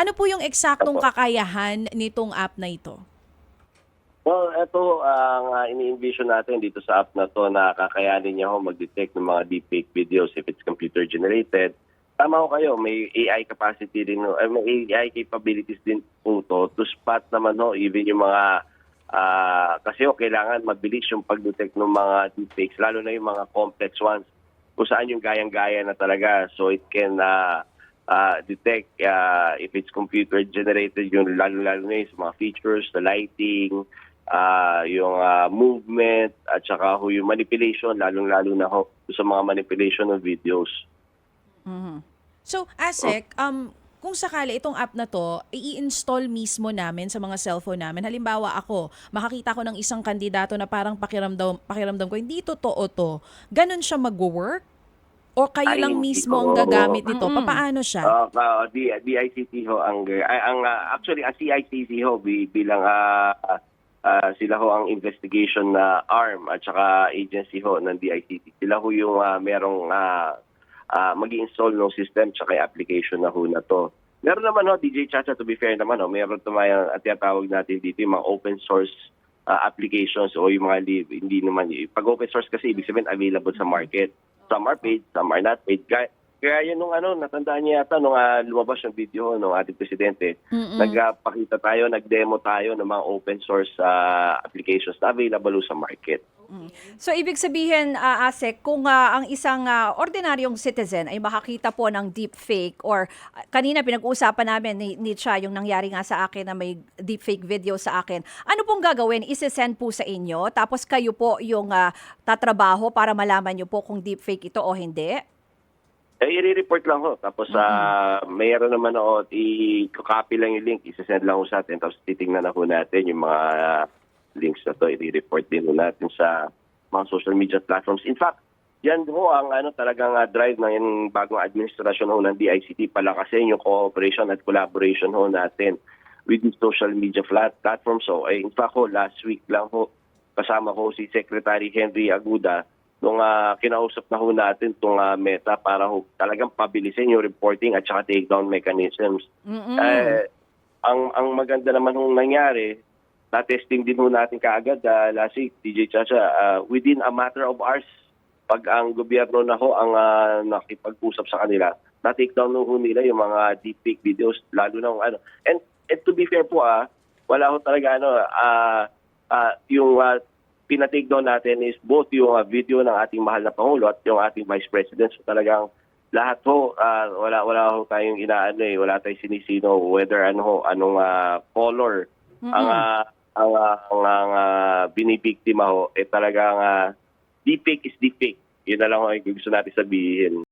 Ano po yung eksaktong Opo. kakayahan nitong app na ito? Well, ito ang ini-envision natin dito sa app na to na kakayanin niya ho mag-detect ng mga deepfake videos if it's computer generated. Tama ho kayo, may AI capacity din ho, may AI capabilities din po to spot naman ho even yung mga kasi ho kailangan mabilis yung pag-detect ng mga deepfakes lalo na yung mga complex ones kung saan yung gayang-gaya na talaga, so it can detect if it's computer generated yung lalo-lalo na yung mga features, the lighting, yung movement at saka ho yung manipulation, lalong-lalo na ho sa mga manipulation ng videos. So, ASEC, kung sakali itong app na to, i-install mismo namin sa mga cellphone namin. Halimbawa ako, makakita ko ng isang kandidato na parang pakiramdam ko, hindi totoo to. Ganon siya mag-work? O kayo Ay, lang hindi mismo ang ko. gagamit nito? Papaano siya? DICT ho actually ang CICC ho bilang sila ho ang investigation na arm at saka agency ho ng DICT. Sila ho yung merong mag-i-install ng system at saka application na ho na to. Meron naman ho, DJ Chacha, to be fair naman ho, meron tumayang at tinatawag natin dito yung mga open source applications o yung mga hindi naman. Pag open source kasi ibig sabihin available sa market. Some are paid, some are not paid. Kaya yun nung natandaan niya yata nung lumabas yung video nung ating presidente, nagpakita tayo, nag-demo tayo ng mga open source applications na available sa market. So ibig sabihin, ASEC, kung ang isang ordinaryong citizen ay makakita po ng deepfake or kanina pinag-uusapan namin ni Cha yung nangyari nga sa akin na may deepfake video sa akin, ano pong gagawin? Isi-send po sa inyo tapos kayo po yung tatrabaho para malaman nyo po kung deepfake ito o hindi? I-report lang ho. Tapos mayroon naman ako, i-copy lang yung link, isi-send lang ho sa atin. Tapos titingnan na ho natin yung mga links na to, i-report din ho natin sa mga social media platforms. In fact, yan ho ang talagang drive ng yung bagong administrasyon ho ng DICT, palakasin yung cooperation at collaboration ho natin with the social media platforms. So, in fact ho, last week lang ho, kasama ko si Secretary Henry Aguda, nung kinausap na ho natin itong Meta para ho talagang pabilisin yung reporting at saka take-down mechanisms. Ang maganda naman hong nangyari, na-testing din ho natin kaagad last week, DJ Chacha, within a matter of hours, pag ang gobyerno na ho ang nakipag-usap sa kanila, na-take down ho nila yung mga deepfake videos, lalo na And to be fair po, wala ho talaga yung pinatake down natin is both yung video ng ating mahal na Pangulo at yung ating Vice President. So talagang lahat ho, wala ho tayong wala tayong sinisino, whether anong color ang binibiktima ho, talagang deepfake is deepfake. Yun na lang ho ang gusto natin sabihin.